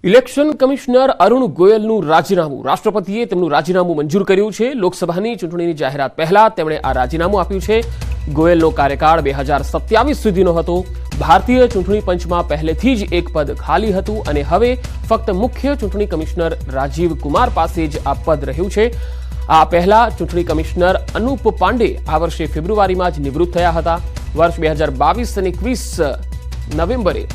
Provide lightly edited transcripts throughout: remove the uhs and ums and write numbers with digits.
Election commissioner Arun ગોયલનું રાજીનામું રાષ્ટ્રપતિએ તેમનું રાજીનામું મંજૂર કર્યું છે। લોકસભાની ચૂંટણીની જાહેરાત પહેલા તેમણે આ રાજીનામું આપ્યું છે। ગોયલનો કાર્યકાળ 2027 સુધીનો હતો। ભારતીય ચૂંટણી પંચમાં પહેલેથી જ એક પદ ખાલી હતું અને હવે ફક્ત મુખ્ય ચૂંટણી કમિશનર રાજીવ કુમાર પાસે જ આ પદ રહ્યું છે। આ પહેલા ચૂંટણી કમિશનર અનુપ પાંડે આ વર્ષે ફેબ્રુઆરીમાં જ નિવૃત્ત થયા હતા। વર્ષ 2022 અને 21 નવેમ્બરે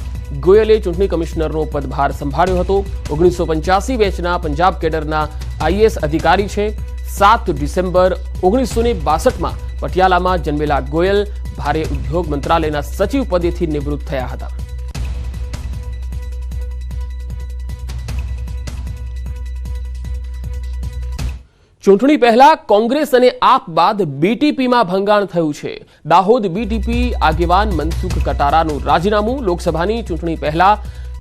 ગોયલે ચૂંટણી કમિશનરનો પદભાર સંભાળ્યો હતો। 1985 બેચના પંજાબ કેડરના આઈએએસ અધિકારી છે। 7 ડિસેમ્બર 1962માં પટિયાલામાં જન્મેલા ગોયલ ભારે ઉદ્યોગ મંત્રાલયના સચિવ પદેથી નિવૃત્ત થયા હતા। ચૂંટણી પહેલા કોંગ્રેસ અને આપ બાદ બીટીપીમાં ભંગાણ થયું છે। દાહોદ બીટીપી આગેવાન મનસુખ કટારાનું રાજીનામું। લોકસભાની ચૂંટણી પહેલા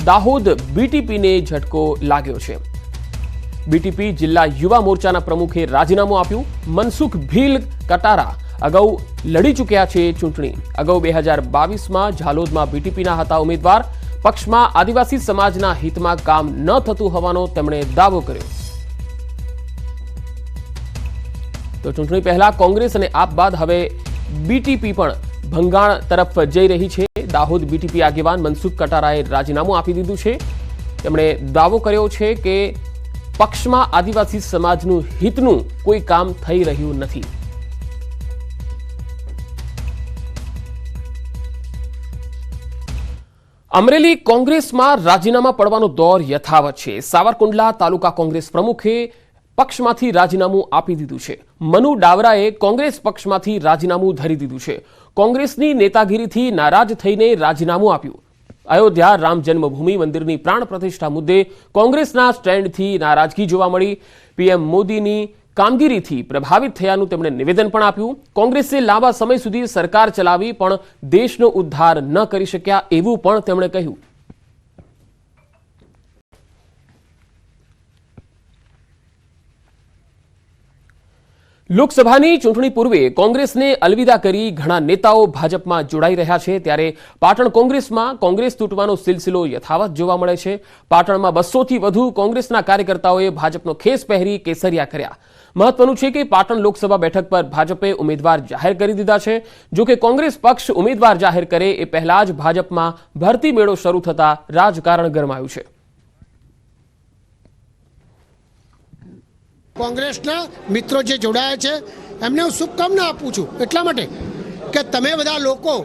દાહોદ બીટીપીને ઝટકો લાગ્યો છે। બીટીપી જિલ્લા યુવા મોરચાના પ્રમુખે રાજીનામું આપ્યું। મનસુખ ભીલ કટારા અગાઉ લડી ચૂક્યા છે ચૂંટણી। અગાઉ 2022માં ઝાલોદમાં બીટીપીના હતા ઉમેદવાર। પક્ષમાં આદિવાસી સમાજના હિતમાં કામ ન થતું હોવાનો તેમણે દાવો કર્યો। તો ચૂંટણી પહેલા કોંગ્રેસ અને આપ બાદ હવે બીટીપી પણ ભંગાણ તરફ જઈ રહી છે। દાહોદ બીટીપી આગેવાન મનસુખ કટારાએ રાજીનામું આપી દીધું છે। તેમણે દાવો કર્યો છે કે પક્ષમાં આદિવાસી સમાજનું હિતનું કોઈ કામ થઈ રહ્યું નથી। અમરેલી કોંગ્રેસમાં રાજીનામા પડવાનો દોર યથાવત છે। સાવરકુંડલા તાલુકા કોંગ્રેસ પ્રમુખે પક્ષમાંથી રાજીનામું આપી દીધું છે। મનુ ડાવરાએ કોંગ્રેસ પક્ષમાંથી રાજીનામું ધરી દીધું છે। કોંગ્રેસની નેતાગીરીથી નારાજ થઈને રાજીનામું આપ્યું। અયોધ્યા રામ જન્મભૂમિ મંદિરની પ્રાણ પ્રતિષ્ઠા મુદ્દે કોંગ્રેસના સ્ટેન્ડથી નારાજગી જોવા મળી। પીએમ મોદીની કામગીરીથી પ્રભાવિત થયાનું તેમણે નિવેદન પણ આપ્યું। કોંગ્રેસે લાંબા સમય સુધી સરકાર ચલાવી પણ દેશનો ઉદ્ધાર ન કરી શક્યા એવું પણ તેમણે કહ્યું। લોકસભાની ચૂંટણી પૂર્વે કોંગ્રેસને અલવિદા કરી ઘણા નેતાઓ ભાજપમાં જોડાઈ રહ્યા છે। ત્યારે પાટણ કોંગ્રેસમાં કોંગ્રેસ તૂટવાનો સિલસિલો યથાવત જોવા મળે છે। પાટણમાં 200થી વધુ કોંગ્રેસના કાર્યકર્તાઓએ ભાજપનો ખેસ પહેરી કેસરિયા કર્યા। મહત્વનું છે કે પાટણ લોકસભા બેઠક પર ભાજપે ઉમેદવાર જાહેર કરી દીધા છે। જો કે કોંગ્રેસ પક્ષ ઉમેદવાર જાહેર કરે એ પહેલા જ ભાજપમાં ભરતી મેળો શરૂ થતા રાજકારણ ગરમાયું છે। કોંગ્રેસના મિત્રો જે જોડાયા છે એમને હું શુભકામના આપું છું એટલા માટે કે તમે બધા લોકો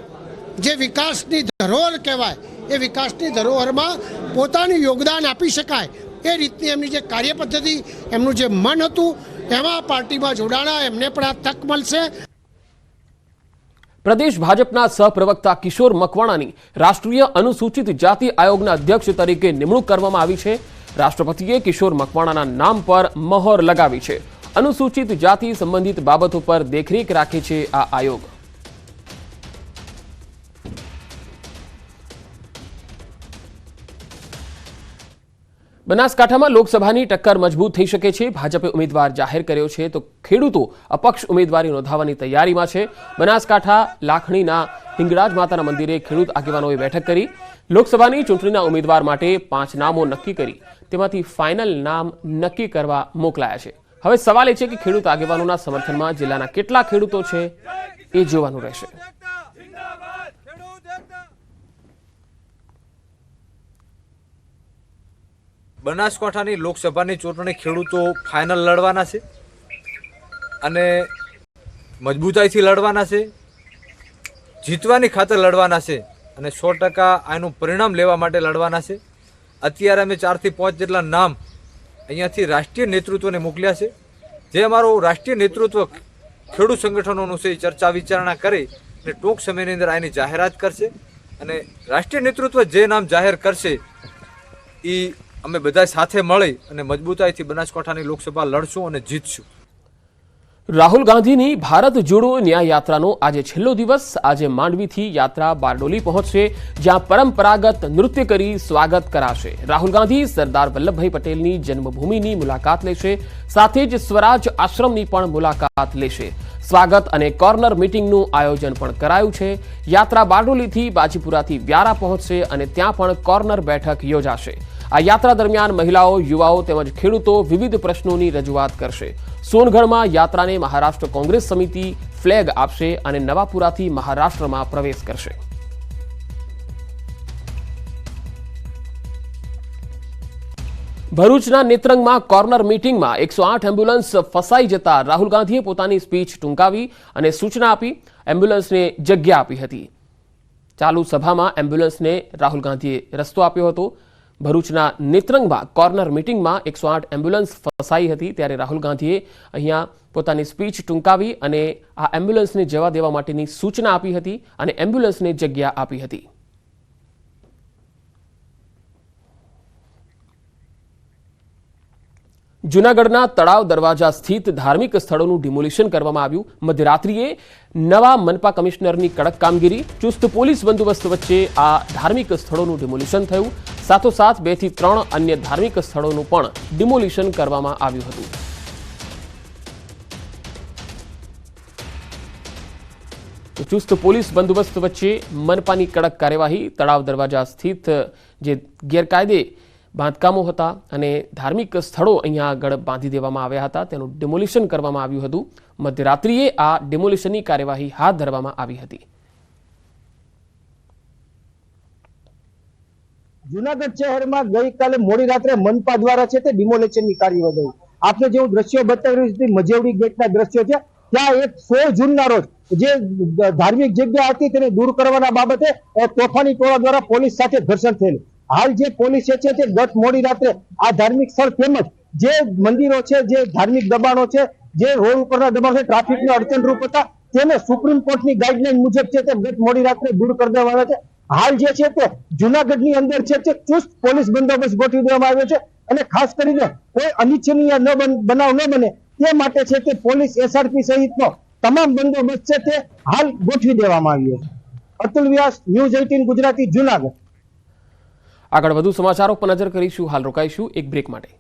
જે વિકાસની ધરોહર કહેવાય એ વિકાસની ધરોહરમાં પોતાનું યોગદાન આપી શકાય એ રીતની એમની જે કાર્યપદ્ધતિ એમનું જે મન હતું એમાં પાર્ટીમાં જોડાણા એમને પણ આ તક મળશે। પ્રદેશ ભાજપના સહપ્રવક્તા કિશોર મકવાણાની રાષ્ટ્રીય અનુસૂચિત જાતિ આયોગના અધ્યક્ષ તરીકે નિમણૂક કરવામાં આવી છે। રાષ્ટ્રપતિએ કિશોર મકવાણાના નામ પર મહોર લગાવી છે। અનુસૂચિત જાતિ સંબંધિત બાબતો પર દેખરેખ રાખે છે આ આયોગ। બનાસકાંઠામાં લોકસભાની ટક્કર મજબૂત થઈ શકે છે। ભાજપે ઉમેદવાર જાહેર કર્યો છે તો ખેડૂતો અપક્ષ ઉમેદવારી નોંધાવવાની તૈયારીમાં છે। બનાસકાંઠા લાખણીના હિંગળાજ માતાના મંદિરે ખેડૂત આગેવાનોએ બેઠક કરી। લોકસભાની ચૂંટણીના ઉમેદવાર માટે 5 નામો નક્કી કરી તેમાંથી ફાઇનલ નામ નક્કી કરવા મોકલાયા છે। હવે સવાલ એ છે કે ખેડૂત આગેવાનોના સમર્થનમાં જિલ્લાના કેટલા ખેડૂતો છે એ જોવાનું રહેશે। બનાસકાંઠાની લોકસભાની ચૂંટણી ખેડૂતો ફાઇનલ લડવાના છે અને મજબૂતાઈથી લડવાના છે, જીતવાની ખાતર લડવાના છે અને 100% આનું પરિણામ લેવા માટે લડવાના છે। અત્યારે અમે 4 થી 5 જેટલા નામ અહીંયાથી રાષ્ટ્રીય નેતૃત્વને મોકલ્યા છે। જે અમારું રાષ્ટ્રીય નેતૃત્વ ખેડૂત સંગઠનોનું છે ચર્ચા વિચારણા કરી અને ટૂંક સમયની અંદર આની જાહેરાત કરશે અને રાષ્ટ્રીય નેતૃત્વ જે નામ જાહેર કરશે એ અમે બધા સાથે મળી અને મજબૂતાઈથી બનાસકાંઠાની લોકસભા લડશું અને જીતશું। રાહુલ ગાંધીની ભારત જોડો ન્યાય યાત્રાનો આજે છેલ્લો દિવસ। આજે માંડવીથી યાત્રા બારડોલી પહોંચશે જ્યાં પરંપરાગત નૃત્ય કરી સ્વાગત કરાશે। રાહુલ ગાંધી સરદાર વલ્લભભાઈ પટેલની જન્મભૂમિની મુલાકાત લેશે, સાથે જ સ્વરાજ આશ્રમની પણ મુલાકાત લેશે। સ્વાગત અને કોર્નર મીટિંગનું આયોજન પણ કરાયું છે। યાત્રા બારડોલીથી બાજીપુરાથી વ્યારા પહોંચશે અને ત્યાં પણ કોર્નર બેઠક યોજાશે। આ યાત્રા દરમિયાન મહિલાઓ, યુવાઓ તેમજ ખેડૂતો વિવિધ પ્રશ્નોની રજૂઆત કરશે. સોનગઢમાં યાત્રાને મહારાષ્ટ્ર કોંગ્રેસ સમિતિ ફ્લેગ આપશે અને નવાપુરાથી મહારાષ્ટ્રમાં પ્રવેશ કરશે. ભરૂચના નેત્રંગમાં કોર્નર મીટિંગમાં 108 એમ્બ્યુલન્સ ફસાઈ જતા રાહુલ ગાંધીએ પોતાની સ્પીચ ટૂંકાવી અને સૂચના આપી. એમ્બ્યુલન્સને જગ્યા આપી હતી. ચાલુ સભામાં એમ્બ્યુલન્સને રાહુલ ગાંધીએ રસ્તો આપ્યો હતો. ભરૂચના નેત્રંગમાં કોર્નર મીટિંગમાં 108 એમ્બ્યુલન્સ ફસાઈ હતી ત્યારે રાહુલ ગાંધીએ અહીંયા પોતાની સ્પીચ ટૂંકાવી અને આ એમ્બ્યુલન્સને જવા દેવા માટેની સૂચના આપી હતી અને એમ્બ્યુલન્સને જગ્યા આપી હતી. જૂનાગઢના તળાવ દરવાજા સ્થિત ધાર્મિક સ્થળોનું ડિમોલિશન કરવામાં આવ્યું. મધ્યરાત્રિએ નવા મનપા કમિશનરની કડક કામગીરી, ચુસ્ત પોલીસ બંદોબસ્ત વચ્ચે આ ધાર્મિક સ્થળોનું ડિમોલિશન થયું. સાથોસાથ 2 થી 3 અન્ય ધાર્મિક સ્થળોનું પણ ડિમોલિશન કરવામાં આવ્યું હતું. ચુસ્ત પોલીસ બંદોબસ્ત વચ્ચે મનપાની કડક કાર્યવાહી. તળાવ દરવાજા સ્થિત જે ગેરકાયદે બાંધકામો હતા અને ધાર્મિક સ્થળો અહીંયા આગળ બાંધી દેવામાં આવ્યા હતા તેનું ડિમોલિશન કરવામાં આવ્યું હતું. મધ્યરાત્રિએ આ ડિમોલિશનની કાર્યવાહી હાથ ધરવામાં આવી હતી. જુનાગઢ શહેરમાં ગઈકાલે મોડી રાત્રે મનપા દ્વારા છે તે ડિમોલિશનની કાર્યવાહી. આપણે જેવું દ્રશ્યો બતાવી રહ્યું છે મજેવડી ગેટના દ્રશ્યો છે. ત્યાં 16 જૂનના રોજ જે ધાર્મિક જગ્યા હતી તેને દૂર કરવાના બાબતે તોફાની ટોળા દ્વારા પોલીસ સાથે ઘર્ષણ થયેલું. હાલ જે પોલીસ છે તે ગત મોડી રાત્રે આ ધાર્મિક સ્થળ તેમજ જે મંદિરો છે, જે ધાર્મિક દબાણો છે, જે રોડ ઉપરના દબાણો છે, ટ્રાફિકને અડચણરૂપ હતા તેને સુપ્રીમ કોર્ટની ગાઈડલાઈન મુજબ છે તે ગત મોડી રાત્રે દૂર કરી દેવાના છે. હાલ જે છે તે જુનાગઢની અંદર છે તે ચુસ્ત પોલીસ બંદોબસ્ત ગોઠવી દેવામાં આવ્યો છે અને ખાસ કરીને કોઈ અનિચ્છનીય બનાવ ન બને તે માટે છે તે પોલીસ એસઆરપી સહિતનો તમામ બંદોબસ્ત છે તે હાલ ગોઠવી દેવામાં આવ્યો છે. અતુલ વ્યાસ, ન્યૂઝ 18 ગુજરાતી, જુનાગઢ. આગળ વધુ સમાચારો પર નજર કરીશું. હાલ રોકાઈશું એક બ્રેક માટે.